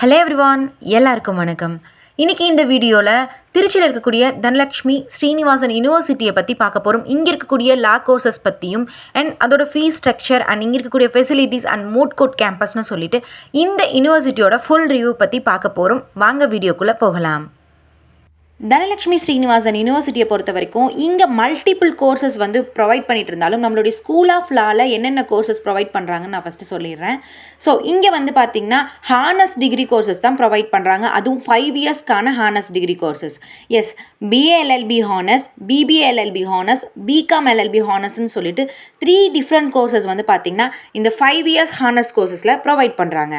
Hello everyone, எல்லாருக்கும் வணக்கம். இன்றைக்கி இந்த வீடியோவில் திருச்சியில் இருக்கக்கூடிய தனலக்ஷ்மி ஸ்ரீனிவாசன் யூனிவர்சிட்டியை பற்றி பார்க்க போகிறோம். இங்கே இருக்கக்கூடிய லா கோர்சஸ் பற்றியும் அண்ட் அதோட ஃபீஸ் ஸ்ட்ரக்சர் அண்ட் இங்கே இருக்கக்கூடிய ஃபெசிலிட்டிஸ் அண்ட் மூட் கோர்ட் கேம்பஸ்னு சொல்லிட்டு இந்த யூனிவர்சிட்டியோட ஃபுல் ரிவ்யூ பற்றி பார்க்க போகிறோம். வாங்க வீடியோக்குள்ளே போகலாம். தனலக்ஷ்மி ஸ்ரீனிவாசன் யூனிவர்சிட்டியை பொறுத்த வரைக்கும் இங்கே மல்டிபிள் கோர்சஸ் ப்ரொவைட் பண்ணிட்டு இருந்தாலும் நம்மளுடைய ஸ்கூல் ஆஃப் லாவில் என்னென்ன கோர்சஸ் ப்ரொவைட் பண்ணுறாங்கன்னு நான் ஃபஸ்ட்டு சொல்லிடுறேன். ஸோ இங்கே பார்த்திங்கன்னா ஹானர்ஸ் டிகிரி கோர்சஸ் தான் ப்ரொவைட் பண்ணுறாங்க. அதுவும் 5 இயர்ஸ்க்கான honours degree courses. Yes, BA LLB honours, BBA LLB honours, BCom LLB ஹானர்ஸ்ன்னு சொல்லிட்டு 3 டிஃப்ரெண்ட் கோர்சஸ் பார்த்திங்கன்னா இந்த 5 இயர்ஸ் ஹானர்ஸ் கோர்சஸில் ப்ரொவைட் பண்ணுறாங்க.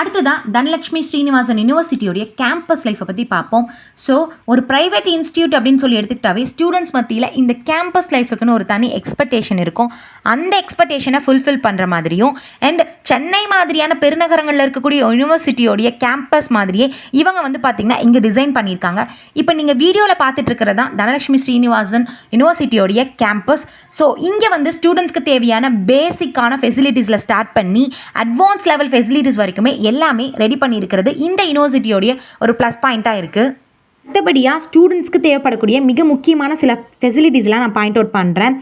அடுத்ததான் தனலக்ஷ்மி ஸ்ரீனிவாசன் யூனிவர்சிட்டியோடைய கேம்பஸ் லைஃப்பை பற்றி பார்ப்போம். ஸோ ஒரு ப்ரைவேட் இன்ஸ்டியூட் அப்படின்னு சொல்லி எடுத்துக்கிட்டாவே ஸ்டூடெண்ட்ஸ் மத்தியில் இந்த கேம்பஸ் லைஃபுக்குன்னு ஒரு தனி எக்ஸ்பெக்டேஷன் இருக்கும். அந்த எக்ஸ்பெக்டேஷனை ஃபுல்ஃபில் பண்ணுற மாதிரியும் அண்ட் சென்னை மாதிரியான பெருநகரங்களில் இருக்கக்கூடிய யூனிவர்சிட்டியோடைய கேம்பஸ் மாதிரியே இவங்க பார்த்திங்கன்னா இங்கே டிசைன் பண்ணியிருக்காங்க. இப்போ நீங்கள் வீடியோவில் பார்த்துட்டு இருக்கிறது தான் தனலக்ஷ்மி ஸ்ரீனிவாசன் யூனிவர்சிட்டியோடைய கேம்பஸ். ஸோ இங்கே ஸ்டூடெண்ட்ஸ்க்கு தேவையான பேசிக்கான ஃபெசிலிட்டிஸில் ஸ்டார்ட் பண்ணி அட்வான்ஸ் லெவல் ஃபெசிலிட்டிஸ் வரைக்குமே எல்லாமே ரெடி பண்ணியிருக்கிறது இந்த யூனிவர்சிட்டியோடைய ஒரு ப்ளஸ் பாயிண்ட்டாக இருக்குது. மற்றபடியாக ஸ்டூடெண்ட்ஸ்க்கு தேவைப்படக்கூடிய மிக முக்கியமான சில ஃபெசிலிட்டிஸ்லாம் நான் பாயிண்ட் அவுட் பண்ணுறேன்.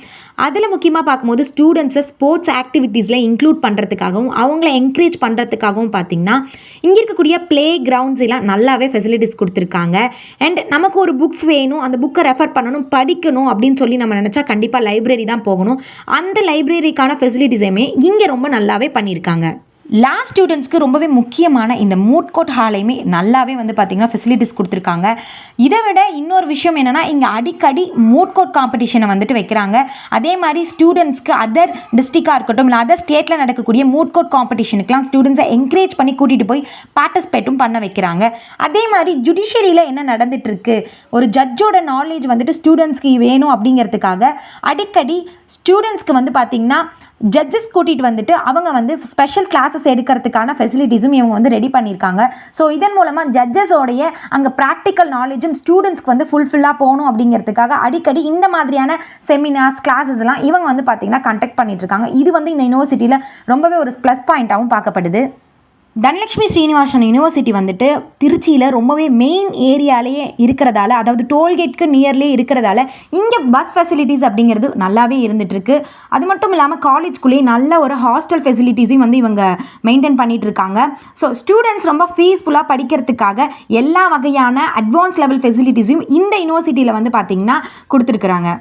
அதில் முக்கியமாக பார்க்கும்போது ஸ்டூடெண்ட்ஸை ஸ்போர்ட்ஸ் ஆக்டிவிட்டீஸில் இன்க்ளூட் பண்ணுறதுக்காகவும் அவங்கள என்கரேஜ் பண்ணுறதுக்காகவும் பார்த்திங்கன்னா இங்கே இருக்கக்கூடிய ப்ளே கிரவுண்ட்ஸ் எல்லாம் நல்லாவே ஃபெசிலிட்டிஸ் கொடுத்துருக்காங்க. அண்ட் நமக்கு ஒரு புக்ஸ் வேணும், அந்த புக்கை ரெஃபர் பண்ணணும், படிக்கணும் அப்படின்னு சொல்லி நம்ம நினச்சா கண்டிப்பாக லைப்ரரி தான் போகணும். அந்த லைப்ரரிக்கான ஃபெசிலிட்டிஸையுமே இங்கே ரொம்ப நல்லாவே பண்ணியிருக்காங்க. லா ஸ்டூடெண்ட்ஸ்க்கு ரொம்பவே முக்கியமான இந்த மூட் கோர்ட் ஹாலையுமே நல்லாவே பார்த்திங்கன்னா ஃபெசிலிட்டிஸ் கொடுத்துருக்காங்க. இதை விட இன்னொரு விஷயம் என்னென்னா இங்கே அடிக்கடி மூட் கோர்ட் காம்படிஷனை வைக்கிறாங்க. அதே மாதிரி ஸ்டூடெண்ட்ஸ்க்கு அதர் டிஸ்ட்ரிக்டாக இருக்கட்டும் இல்லை அதர் ஸ்டேட்டில் நடக்கக்கூடிய மூட் கோர்ட் காம்படிஷனுக்குலாம் ஸ்டூடெண்ட்ஸை என்கரேஜ் பண்ணி கூட்டிகிட்டு போய் பார்ட்டிசிபேட்டும் பண்ண வைக்கிறாங்க. அதே மாதிரி ஜுடிஷியரியில் என்ன நடந்துகிட்ருக்கு, ஒரு ஜட்ஜோட நாலேஜ் ஸ்டூடெண்ட்ஸ்க்கு வேணும் அப்படிங்கிறதுக்காக அடிக்கடி ஸ்டூடெண்ட்ஸ்க்கு பார்த்திங்கன்னா ஜட்ஜஸ் கூட்டிகிட்டு அவங்க ஸ்பெஷல் கிளாஸஸ் எடுக்கிறதுக்கான ஃபெசிலிட்டிஸும் இவங்க ரெடி பண்ணியிருக்காங்க. ஸோ இதன் மூலமாக ஜட்ஜஸோடைய அங்கே ப்ராக்டிக்கல் நாலேஜும் ஸ்டூடெண்ட்ஸ்க்கு ஃபுல்ஃபில்லாக போகணும் அப்படிங்கிறதுக்காக அடிக்கடி இந்த மாதிரியான செமினார்ஸ் கிளாஸஸ் எல்லாம் இவங்க பார்த்திங்கன்னா கண்டக்ட் பண்ணிட்டு இருக்காங்க. இது இந்த யூனிவர்சிட்டியில் ரொம்பவே ஒரு ப்ளஸ் பாயிண்ட்டாகவும் பார்க்கப்படுது. தனலக்ஷ்மி ஸ்ரீனிவாசன் யூனிவர்சிட்டி திருச்சியில் ரொம்பவே மெயின் ஏரியாலேயே இருக்கிறதால, அதாவது டோல்கேட்க்கு நியர்லேயே இருக்கிறதால இங்கே பஸ் ஃபெசிலிட்டிஸ் அப்படிங்கிறது நல்லாவே இருந்துகிட்ருக்கு. அது மட்டும் இல்லாமல் காலேஜ்குள்ளேயே நல்ல ஒரு ஹாஸ்டல் ஃபெசிலிட்டிஸையும் இவங்க மெயின்டைன் பண்ணிகிட்டு இருக்காங்க. ஸோ ஸ்டூடெண்ட்ஸ் ரொம்ப ஃபீஸ்ஃபுல்லாக படிக்கிறதுக்காக எல்லா வகையான அட்வான்ஸ் லெவல் ஃபெசிலிட்டிஸையும் இந்த யூனிவர்சிட்டியில் பார்த்திங்கன்னா கொடுத்துருக்குறாங்க.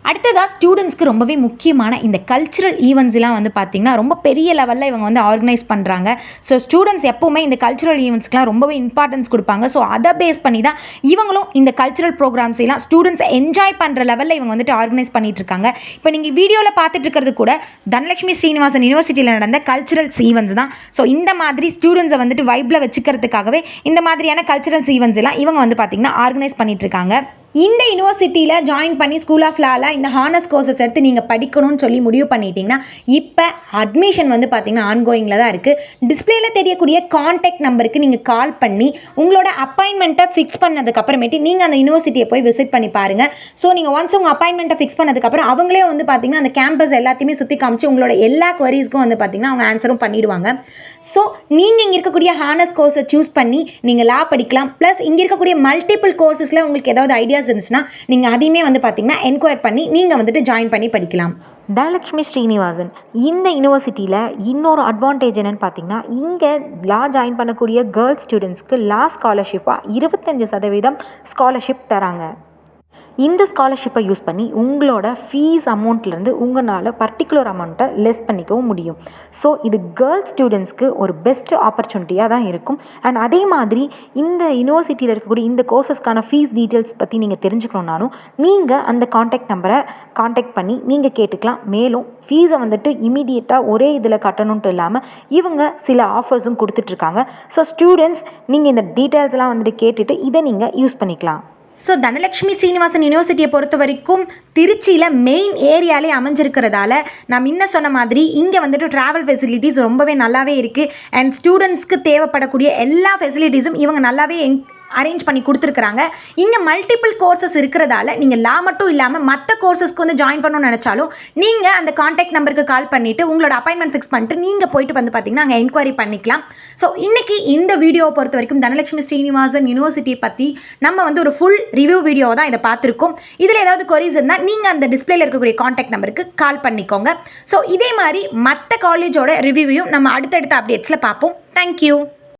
அடுத்ததாக ஸ்டூடெண்ட்ஸ்க்கு ரொம்பவே முக்கியமான இந்த கல்ச்சுரல் ஈவெண்ட்ஸ்லாம் பார்த்திங்கன்னா ரொம்ப பெரிய லெவலில் இவங்க ஆர்கனைஸ் பண்ணுறாங்க. ஸோ ஸ்டூடெண்ட்ஸ் எப்போவுமே இந்த கல்ச்சுரல் ஈவெண்ட்ஸ்க்குலாம் ரொம்பவே இம்பார்ட்டன்ஸ் கொடுப்பாங்க. ஸோ அதை பேஸ் பண்ணி தான் இவங்களும் இந்த கல்ச்சுரல் ப்ரோக்ராம்ஸ் எல்லாம் ஸ்டூடெண்ட்ஸ் என்ஜாய் பண்ணுற லெவலில் இவங்க ஆர்கனைஸ் பண்ணிட்டு இருக்காங்க. இப்போ நீங்கள் வீடியோவில் பார்த்துட்டு இருக்கிறது கூட தனலக்ஷ்மி ஸ்ரீனிவாசன் யூனிவர்சிட்டியில் நடந்த கல்ச்சுரல்ஸ் ஈவெண்ட்ஸ் தான். ஸோ இந்த மாதிரி ஸ்டூடெண்ட்ஸை வைப்பில் வச்சுக்கிறதுக்காகவே இந்த மாதிரியான கல்ச்சுரல்ஸ் ஈவெண்ட்ஸ் எல்லாம் இவங்க பார்த்திங்கன்னா ஆர்கனைஸ் பண்ணிட்டு இருக்காங்க. இந்த யூனிவர்சிட்டியில் ஜாயின் பண்ணி ஸ்கூல் ஆஃப் லாவில் இந்த ஹானர்ஸ் கோர்சஸ் எடுத்து நீங்கள் படிக்கணும்னு சொல்லி முடிவு பண்ணிட்டீங்கன்னா இப்போ அட்மிஷன் பார்த்திங்கன்னா ஆன்கோயிங்கில் தான் இருக்குது. டிஸ்பிளேயில் தெரியக்கூடிய கான்டாக்ட் நம்பருக்கு நீங்கள் கால் பண்ணி உங்களோட அப்பாயின்மெண்ட்டை ஃபிக்ஸ் பண்ணதுக்கப்புறமேட்டு நீங்கள் அந்த யூனிவர்சிட்டியை போய் விசிட் பண்ணி பாருங்கள். ஸோ நீங்கள் ஒன்ஸ் உங்கள் அப்பாயின்மெண்ட்டை ஃபிக்ஸ் பண்ணதுக்கப்புறம் அவங்களே பார்த்திங்கன்னா அந்த கேம்பஸ் எல்லாத்தையுமே சுற்றி காமிச்சு உங்களோட எல்லா குவரிஸ்க்கும் பார்த்திங்கன்னா அவங்க ஆன்சரும் பண்ணிடுவாங்க. ஸோ நீங்கள் இங்கே இருக்கக்கூடிய ஹானர்ஸ் கோர்ஸை சூஸ் பண்ணி நீங்கள் லா படிக்கலாம். ப்ளஸ் இங்கே இருக்கக்கூடிய மல்டிபிள் கோர்சஸில் உங்களுக்கு ஏதாவது ஐடியாஸ் இருந்துச்சுன்னா நீங்கள் அதையுமே பார்த்தீங்கன்னா என்கொயர் பண்ணி நீங்கள் ஜாயின் பண்ணி படிக்கலாம். தனலக்ஷ்மி ஸ்ரீனிவாசன் இந்த யூனிவர்சிட்டியில் இன்னொரு அட்வான்டேஜ் என்னென்னு பார்த்தீங்கன்னா இங்கே லா ஜாயின் பண்ணக்கூடிய கேர்ள்ஸ் ஸ்டூடெண்ட்ஸ்க்கு லா ஸ்காலர்ஷிப்பாக 25% ஸ்காலர்ஷிப் தராங்க. இந்த ஸ்காலர்ஷிப்பை யூஸ் பண்ணி உங்களோட ஃபீஸ் அமௌண்ட்லேருந்து உங்களால் பர்டிகுலர் அமௌண்ட்டை லெஸ் பண்ணிக்கவும் முடியும். ஸோ இது கேர்ள்ஸ் ஸ்டூடெண்ட்ஸ்க்கு ஒரு பெஸ்ட் ஆப்பர்ச்சுனிட்டியாக தான் இருக்கும். அண்ட் அதே மாதிரி இந்த யூனிவர்சிட்டியில் இருக்கக்கூடிய இந்த கோர்சஸ்க்கான ஃபீஸ் டீட்டெயில்ஸ் பற்றி நீங்கள் தெரிஞ்சுக்கணுன்னாலும் நீங்கள் அந்த கான்டாக்ட் நம்பரை கான்டாக்ட் பண்ணி நீங்கள் கேட்டுக்கலாம். மேலும் ஃபீஸை இமீடியட்டாக ஒரே இதில் கட்டணுன்ட்டு இல்லாமல் இவங்க சில ஆஃபர்ஸும் கொடுத்துட்ருக்காங்க. ஸோ ஸ்டூடெண்ட்ஸ் நீங்கள் இந்த டீட்டெயில்ஸ்லாம் கேட்டுட்டு இதை நீங்கள் யூஸ் பண்ணிக்கலாம். ஸோ தனலக்ஷ்மி ஸ்ரீனிவாசன் யூனிவர்சிட்டியை பொறுத்த வரைக்கும் திருச்சியில் மெயின் ஏரியாலே அமைஞ்சிருக்கிறதால நான் முன்ன சொன்ன மாதிரி இங்கே ட்ராவல் ஃபெசிலிட்டிஸ் ரொம்பவே நல்லாவே இருக்குது. அண்ட் ஸ்டூடெண்ட்ஸ்க்கு தேவைப்படக்கூடிய எல்லா ஃபெசிலிட்டிஸும் இவங்க நல்லாவே அரேஞ்ச் பண்ணி கொடுத்துருக்குறாங்க. இங்கே மல்டிபிள் கோர்சஸ் இருக்கிறதால நீங்கள் லா மட்டும் இல்லாமல் மற்ற கோர்சஸ்க்கு வந்து ஜாயின் பண்ணணும்னு நினச்சாலும் நீங்கள் அந்த காண்டாக்ட் நம்பருக்கு கால் பண்ணிவிட்டு உங்களோட அப்பாயின்மெண்ட் ஃபிக்ஸ் பண்ணிட்டு நீங்கள் போயிட்டு வந்து பார்த்தீங்கன்னா அங்கே என்கொயரி பண்ணிக்கலாம். ஸோ இன்றைக்கி இந்த வீடியோவை பொறுத்த வரைக்கும் தனலட்சுமி ஸ்ரீனிவாசன் யூனிவர்சிட்டியை பற்றி நம்ம வந்து ஒரு ஃபுல் ரிவ்யூ வீடியோவை தான் இதை பார்த்துருக்கோம். இதில் ஏதாவது கொரிஸ் இருந்தால் நீங்கள் அந்த டிஸ்பிளேல இருக்கக்கூடிய காண்டாக்ட் நம்பருக்கு கால் பண்ணிக்கோங்க. ஸோ இதே மாதிரி மற்ற காலேஜோட ரிவ்யூவையும் நம்ம அடுத்தடுத்த அப்டேட்ஸில் பார்ப்போம். தேங்க்யூ.